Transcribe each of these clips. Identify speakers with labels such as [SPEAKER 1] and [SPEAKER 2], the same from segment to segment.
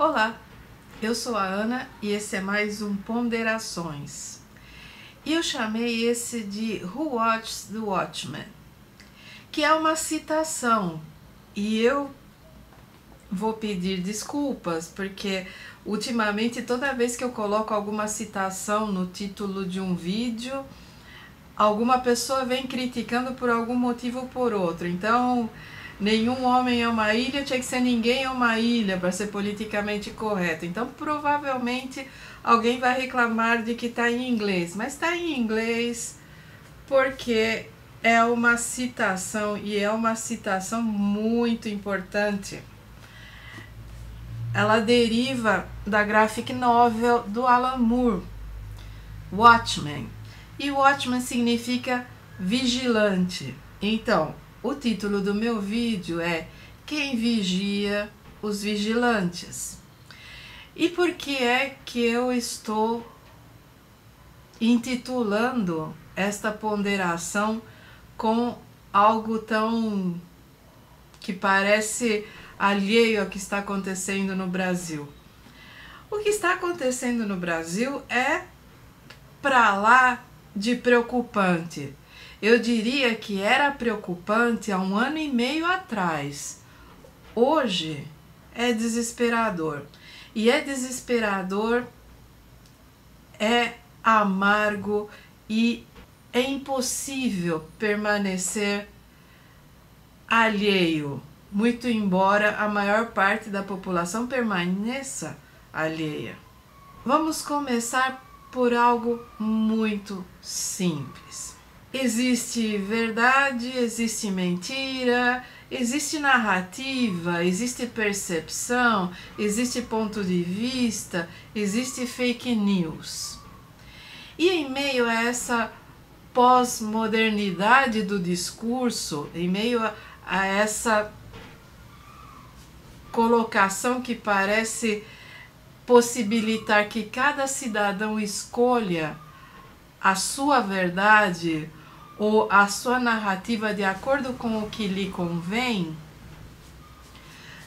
[SPEAKER 1] Olá, eu sou a Ana e esse é mais um Ponderações. E eu chamei esse de Who Watches the Watchmen, que é uma citação. E eu vou pedir desculpas, porque ultimamente toda vez que eu coloco alguma citação no título de um vídeo, alguma pessoa vem criticando por algum motivo ou por outro. Então, nenhum homem é uma ilha, tinha que ser ninguém é uma ilha para ser politicamente correto. Então, provavelmente alguém vai reclamar de que está em inglês, mas está em inglês porque é uma citação e é uma citação muito importante. Ela deriva da graphic novel do Alan Moore, Watchmen. E Watchmen significa vigilante. Então, o título do meu vídeo é Quem Vigia os Vigilantes. E por que é que eu estou intitulando esta ponderação com algo tão que parece alheio ao que está acontecendo no Brasil? O que está acontecendo no Brasil é para lá de preocupante. Eu diria que era preocupante há 1 ano e meio atrás. Hoje é desesperador. E é desesperador, é amargo e é impossível permanecer alheio, muito embora a maior parte da população permaneça alheia. Vamos começar por algo muito simples. Existe verdade, existe mentira, existe narrativa, existe percepção, existe ponto de vista, existe fake news. E em meio a essa pós-modernidade do discurso, em meio a essa colocação que parece possibilitar que cada cidadão escolha a sua verdade ou a sua narrativa de acordo com o que lhe convém,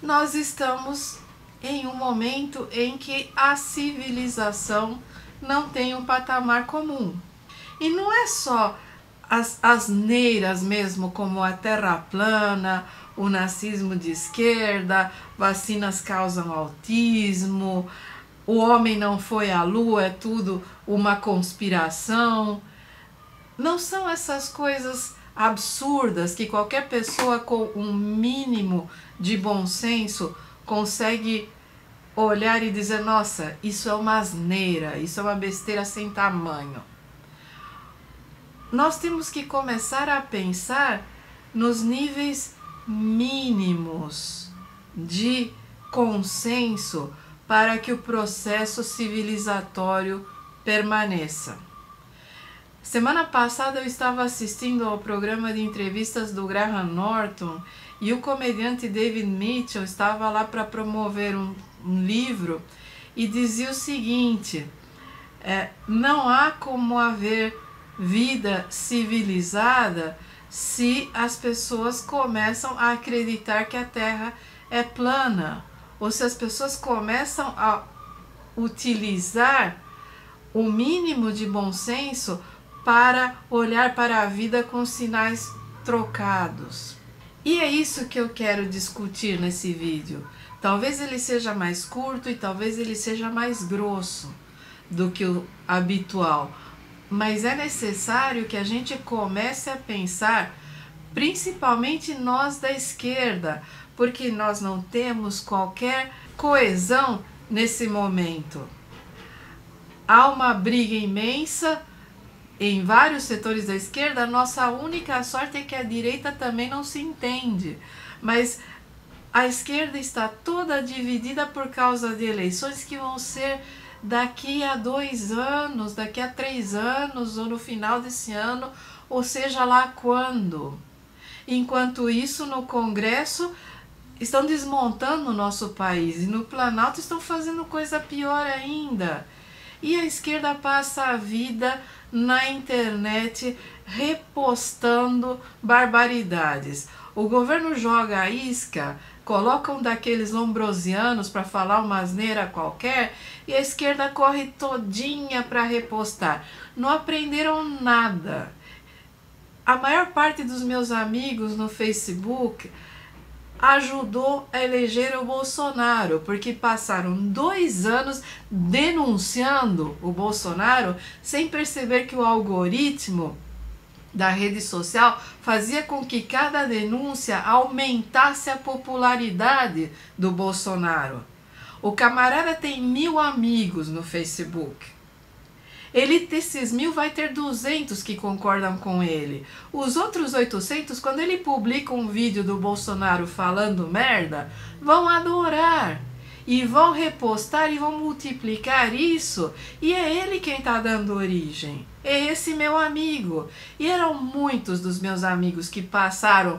[SPEAKER 1] nós estamos em um momento em que a civilização não tem um patamar comum. E não é só as asneiras mesmo, como a terra plana, o nazismo de esquerda, vacinas causam autismo, o homem não foi à lua, é tudo uma conspiração. Não são essas coisas absurdas que qualquer pessoa com um mínimo de bom senso consegue olhar e dizer: nossa, isso é uma asneira, isso é uma besteira sem tamanho. Nós temos que começar a pensar nos níveis mínimos de consenso para que o processo civilizatório permaneça. Semana passada eu estava assistindo ao programa de entrevistas do Graham Norton e o comediante David Mitchell estava lá para promover um livro e dizia o seguinte: não há como haver vida civilizada se as pessoas começam a acreditar que a Terra é plana, ou se as pessoas começam a utilizar o mínimo de bom senso para olhar para a vida com sinais trocados. E é isso que eu quero discutir nesse vídeo. Talvez ele seja mais curto e talvez ele seja mais grosso do que o habitual, mas é necessário que a gente comece a pensar, principalmente nós da esquerda, porque nós não temos qualquer coesão nesse momento. Há uma briga imensa em vários setores da esquerda. A nossa única sorte é que a direita também não se entende, mas a esquerda está toda dividida por causa de eleições que vão ser daqui a 2 anos, daqui a 3 anos, ou no final desse ano, ou seja lá quando. Enquanto isso, no Congresso estão desmontando o nosso país e no Planalto estão fazendo coisa pior ainda. E a esquerda passa a vida na internet repostando barbaridades. O governo joga a isca colocam daqueles lombrosianos para falar uma asneira qualquer e a esquerda corre todinha para repostar. Não aprenderam nada. A maior parte dos meus amigos no Facebook ajudou a eleger o Bolsonaro, porque passaram 2 anos denunciando o Bolsonaro sem perceber que o algoritmo da rede social fazia com que cada denúncia aumentasse a popularidade do Bolsonaro. O camarada tem 1000 amigos no Facebook. Ele desses 1000 vai ter 200 que concordam com ele. Os outros 800, quando ele publica um vídeo do Bolsonaro falando merda, vão adorar. E vão repostar e vão multiplicar isso. E é ele quem está dando origem. É esse meu amigo. E eram muitos dos meus amigos que passaram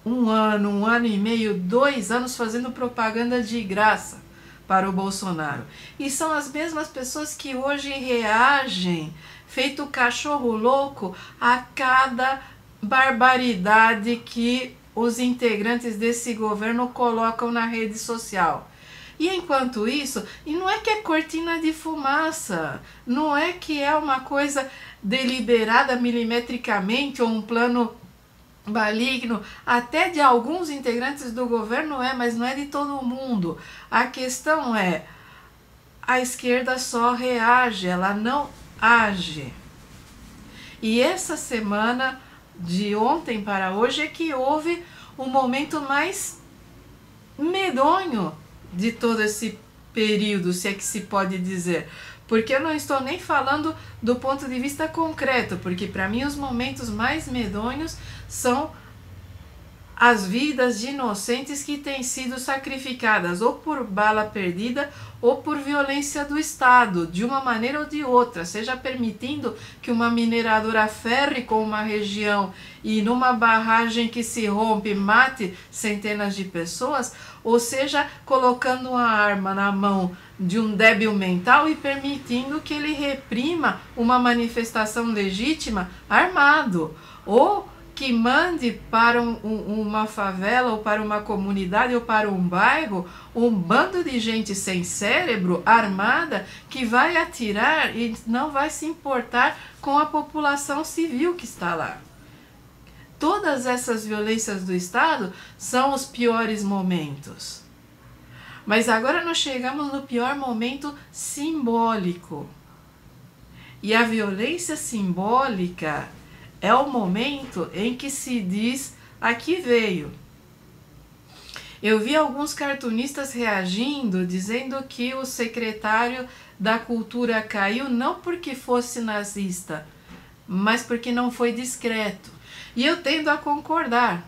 [SPEAKER 1] 1 ano e meio, 2 anos fazendo propaganda de graça para o Bolsonaro. E são as mesmas pessoas que hoje reagem, feito cachorro louco, a cada barbaridade que os integrantes desse governo colocam na rede social. E enquanto isso, e não é que é cortina de fumaça, não é que é uma coisa deliberada milimetricamente ou um plano maligno, até de alguns integrantes do governo mas não é de todo mundo. A questão é, a esquerda só reage, ela não age. E essa semana, de ontem para hoje, é que houve o momento mais medonho de todo esse período, se é que se pode dizer. Porque eu não estou nem falando do ponto de vista concreto, porque para mim os momentos mais medonhos são as vidas de inocentes que têm sido sacrificadas ou por bala perdida ou por violência do Estado, de uma maneira ou de outra, seja permitindo que uma mineradora ferre com uma região e numa barragem que se rompe mate centenas de pessoas, ou seja, colocando uma arma na mão de um débil mental e permitindo que ele reprima uma manifestação legítima armado, ou que mande para uma favela ou para uma comunidade ou para um bairro um bando de gente sem cérebro, armada, que vai atirar e não vai se importar com a população civil que está lá. Todas essas violências do Estado são os piores momentos. Mas agora nós chegamos no pior momento simbólico. E a violência simbólica é o momento em que se diz aqui veio. Eu vi alguns cartunistas reagindo, dizendo que o secretário da Cultura caiu não porque fosse nazista, mas porque não foi discreto. E eu tendo a concordar.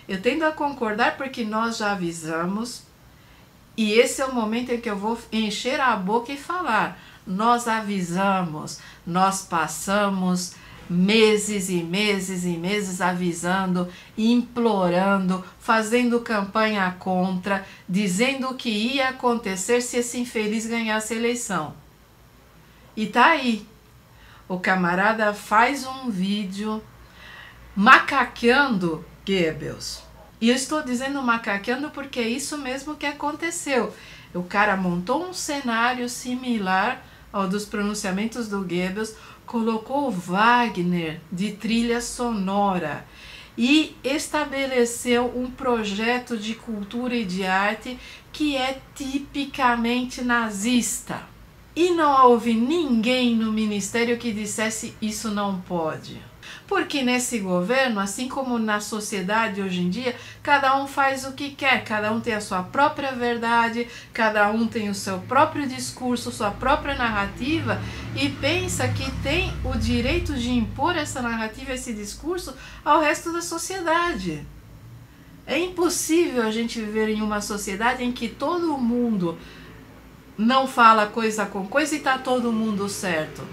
[SPEAKER 1] Eu tendo a concordar porque nós já avisamos, e esse é o momento em que eu vou encher a boca e falar. Nós avisamos, nós passamos meses e meses e meses avisando, implorando, fazendo campanha contra, dizendo o que ia acontecer se esse infeliz ganhasse a eleição. E tá aí, o camarada faz um vídeo macaqueando Goebbels. E eu estou dizendo macaqueando porque é isso mesmo que aconteceu. O cara montou um cenário similar ao dos pronunciamentos do Goebbels, colocou Wagner de trilha sonora e estabeleceu um projeto de cultura e de arte que é tipicamente nazista. E não houve ninguém no ministério que dissesse isso não pode. Porque nesse governo, assim como na sociedade hoje em dia, cada um faz o que quer, cada um tem a sua própria verdade, cada um tem o seu próprio discurso, sua própria narrativa e pensa que tem o direito de impor essa narrativa, esse discurso ao resto da sociedade. É impossível a gente viver em uma sociedade em que todo mundo não fala coisa com coisa e está todo mundo certo.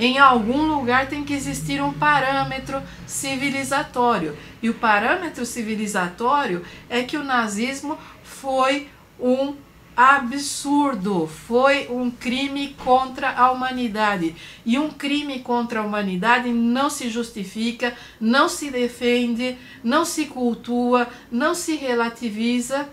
[SPEAKER 1] Em algum lugar tem que existir um parâmetro civilizatório. E o parâmetro civilizatório é que o nazismo foi um absurdo, foi um crime contra a humanidade. E um crime contra a humanidade não se justifica, não se defende, não se cultua, não se relativiza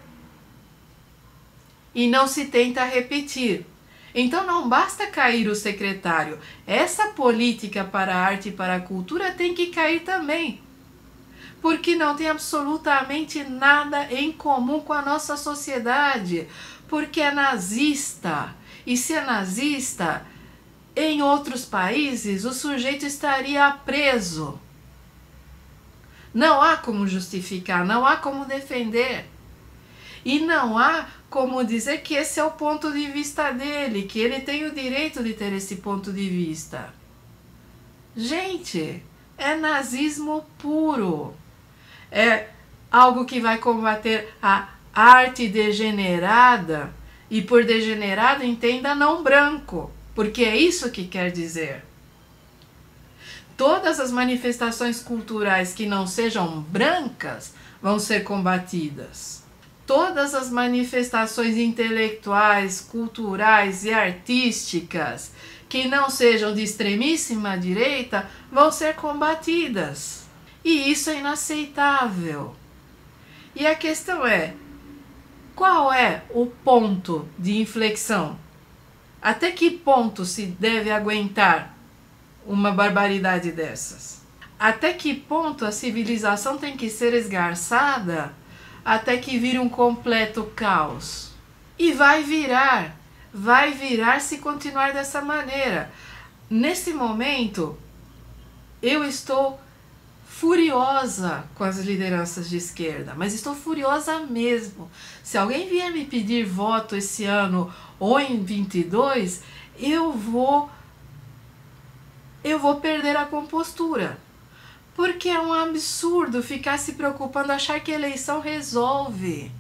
[SPEAKER 1] e não se tenta repetir. Então não basta cair o secretário, essa política para a arte e para a cultura tem que cair também, porque não tem absolutamente nada em comum com a nossa sociedade, porque é nazista, e se é nazista, em outros países o sujeito estaria preso. Não há como justificar, não há como defender. E não há como dizer que esse é o ponto de vista dele, que ele tem o direito de ter esse ponto de vista. Gente, é nazismo puro. É algo que vai combater a arte degenerada, e por degenerado entenda não branco, porque é isso que quer dizer. Todas as manifestações culturais que não sejam brancas vão ser combatidas. Todas as manifestações intelectuais, culturais e artísticas que não sejam de extremíssima direita vão ser combatidas. E isso é inaceitável. E a questão é, qual é o ponto de inflexão? Até que ponto se deve aguentar uma barbaridade dessas? Até que ponto a civilização tem que ser esgarçada até que vire um completo caos? E vai virar se continuar dessa maneira. Nesse momento, eu estou furiosa com as lideranças de esquerda, mas estou furiosa mesmo. Se alguém vier me pedir voto esse ano ou em 22, eu vou perder a compostura. Porque é um absurdo ficar se preocupando, achar que a eleição resolve.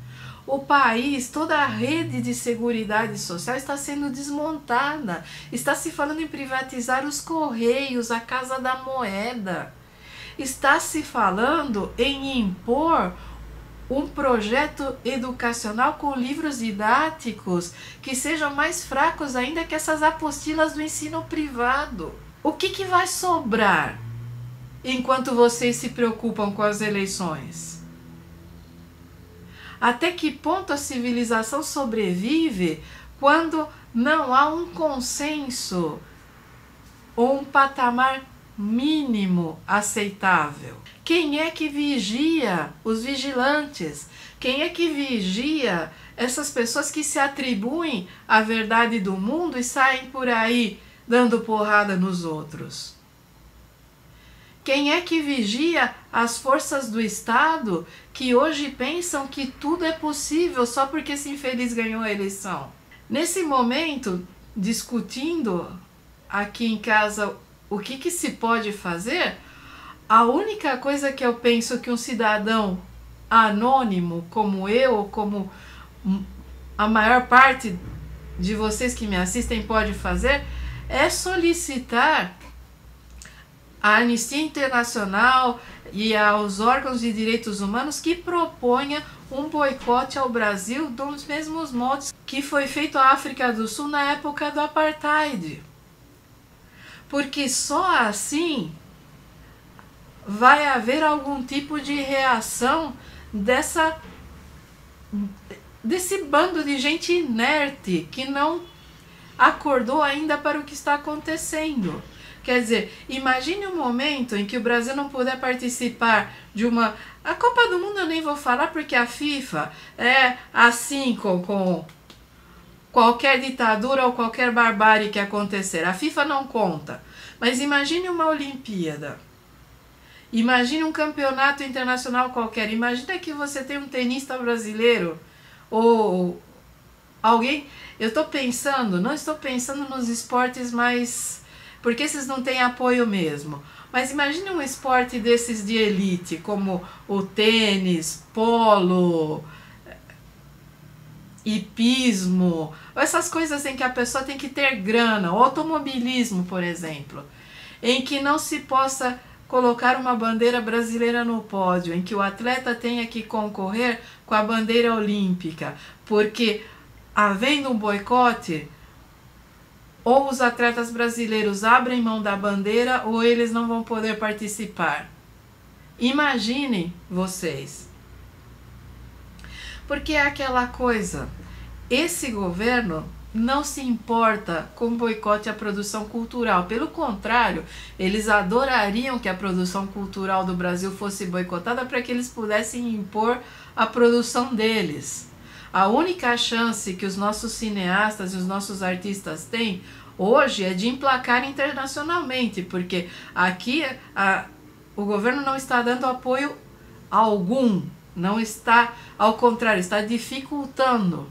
[SPEAKER 1] O país, toda a rede de seguridade social está sendo desmontada. Está se falando em privatizar os Correios, a Casa da Moeda. Está se falando em impor um projeto educacional com livros didáticos que sejam mais fracos ainda que essas apostilas do ensino privado. O que vai sobrar enquanto vocês se preocupam com as eleições? Até que ponto a civilização sobrevive quando não há um consenso ou um patamar mínimo aceitável? Quem é que vigia os vigilantes? Quem é que vigia essas pessoas que se atribuem a verdade do mundo e saem por aí dando porrada nos outros? Quem é que vigia as forças do Estado que hoje pensam que tudo é possível só porque esse infeliz ganhou a eleição? Nesse momento, discutindo aqui em casa o que se pode fazer, a única coisa que eu penso que um cidadão anônimo como eu, ou como a maior parte de vocês que me assistem pode fazer, é solicitar à Anistia Internacional e aos órgãos de direitos humanos que proponha um boicote ao Brasil dos mesmos modos que foi feito à África do Sul na época do Apartheid. Porque só assim vai haver algum tipo de reação desse bando de gente inerte que não acordou ainda para o que está acontecendo. Quer dizer, imagine um momento em que o Brasil não puder participar de uma... A Copa do Mundo eu nem vou falar porque a FIFA é assim com qualquer ditadura ou qualquer barbárie que acontecer. A FIFA não conta. Mas imagine uma Olimpíada. Imagine um campeonato internacional qualquer. Imagina que você tem um tenista brasileiro ou alguém... Eu estou pensando, não estou pensando nos esportes mais... porque esses não têm apoio mesmo. Mas imagine um esporte desses de elite, como o tênis, polo, hipismo, essas coisas em que a pessoa tem que ter grana, o automobilismo, por exemplo, em que não se possa colocar uma bandeira brasileira no pódio, em que o atleta tenha que concorrer com a bandeira olímpica, porque havendo um boicote, ou os atletas brasileiros abrem mão da bandeira ou eles não vão poder participar. Imaginem vocês. Porque é aquela coisa, esse governo não se importa com boicote à produção cultural. Pelo contrário, eles adorariam que a produção cultural do Brasil fosse boicotada para que eles pudessem impor a produção deles. A única chance que os nossos cineastas e os nossos artistas têm hoje é de emplacar internacionalmente, porque aqui o governo não está dando apoio algum, não está, ao contrário, está dificultando.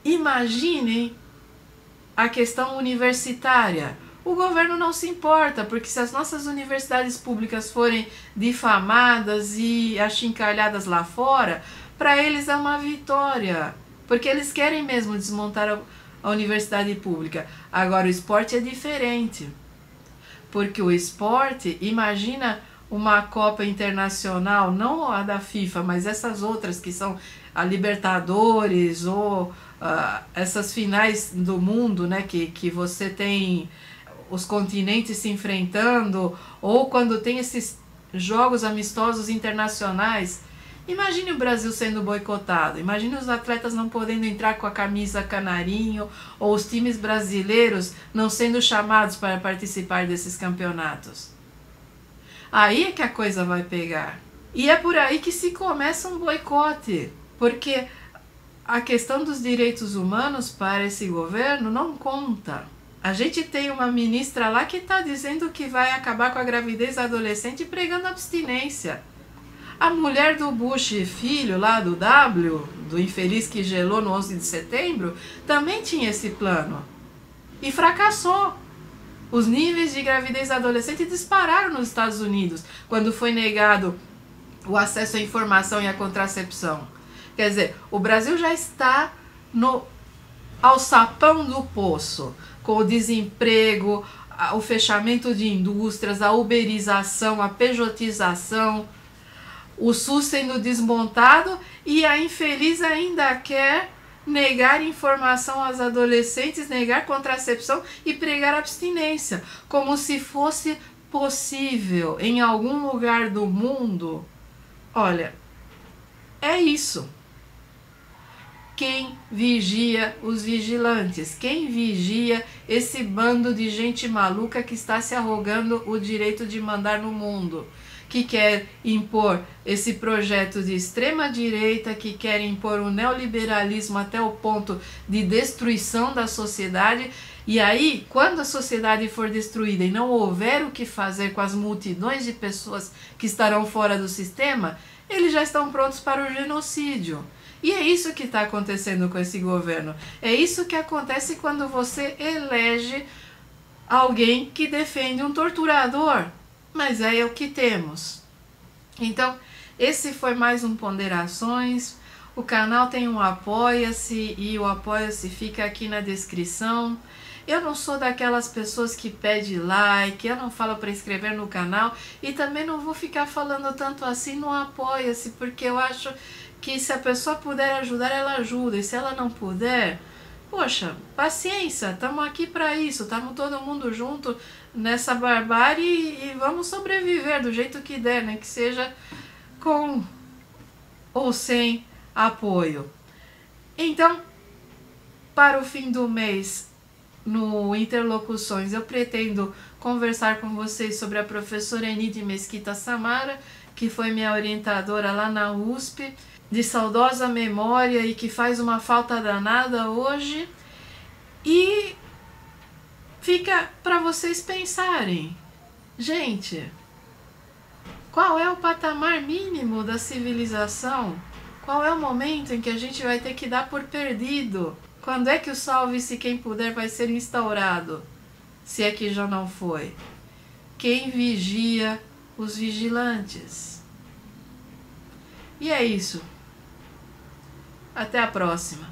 [SPEAKER 1] Imaginem a questão universitária. O governo não se importa, porque se as nossas universidades públicas forem difamadas e achincalhadas lá fora, para eles é uma vitória, porque eles querem mesmo desmontar a universidade pública. Agora, o esporte é diferente, porque o esporte, imagina uma Copa Internacional, não a da FIFA, mas essas outras que são a Libertadores ou essas finais do mundo, né, que você tem os continentes se enfrentando, ou quando tem esses jogos amistosos internacionais. Imagine o Brasil sendo boicotado, imagine os atletas não podendo entrar com a camisa canarinho, ou os times brasileiros não sendo chamados para participar desses campeonatos. Aí é que a coisa vai pegar. E é por aí que se começa um boicote, porque a questão dos direitos humanos para esse governo não conta. A gente tem uma ministra lá que está dizendo que vai acabar com a gravidez adolescente pregando abstinência. A mulher do Bush filho lá do W, do infeliz que gelou no 11 de setembro, também tinha esse plano. E fracassou. Os níveis de gravidez adolescente dispararam nos Estados Unidos, quando foi negado o acesso à informação e à contracepção. Quer dizer, o Brasil já está no alçapão do poço, com o desemprego, o fechamento de indústrias, a uberização, a pejotização, o SUS sendo desmontado, e a infeliz ainda quer negar informação aos adolescentes, negar contracepção e pregar abstinência, como se fosse possível em algum lugar do mundo. Olha, é isso. Quem vigia os vigilantes? Quem vigia esse bando de gente maluca que está se arrogando o direito de mandar no mundo? Que quer impor esse projeto de extrema direita, que quer impor o neoliberalismo até o ponto de destruição da sociedade. E aí, quando a sociedade for destruída e não houver o que fazer com as multidões de pessoas que estarão fora do sistema, eles já estão prontos para o genocídio. E é isso que está acontecendo com esse governo. É isso que acontece quando você elege alguém que defende um torturador. Mas é o que temos. Então, esse foi mais um Ponderações. O canal tem um Apoia-se e o Apoia-se fica aqui na descrição. Eu não sou daquelas pessoas que pede like, eu não falo para inscrever no canal e também não vou ficar falando tanto assim no Apoia-se, porque eu acho que se a pessoa puder ajudar, ela ajuda, e se ela não puder, poxa, paciência, estamos aqui para isso, estamos todo mundo junto nessa barbárie e vamos sobreviver do jeito que der, né? Que seja com ou sem apoio. Então, para o fim do mês, no Interlocuções, eu pretendo conversar com vocês sobre a professora Enide Mesquita Samara, que foi minha orientadora lá na USP, de saudosa memória e que faz uma falta danada hoje. E fica para vocês pensarem, gente, qual é o patamar mínimo da civilização? Qual é o momento em que a gente vai ter que dar por perdido? Quando é que o salve-se quem puder vai ser instaurado? Se é que já não foi. Quem vigia os vigilantes? E é isso. Até a próxima.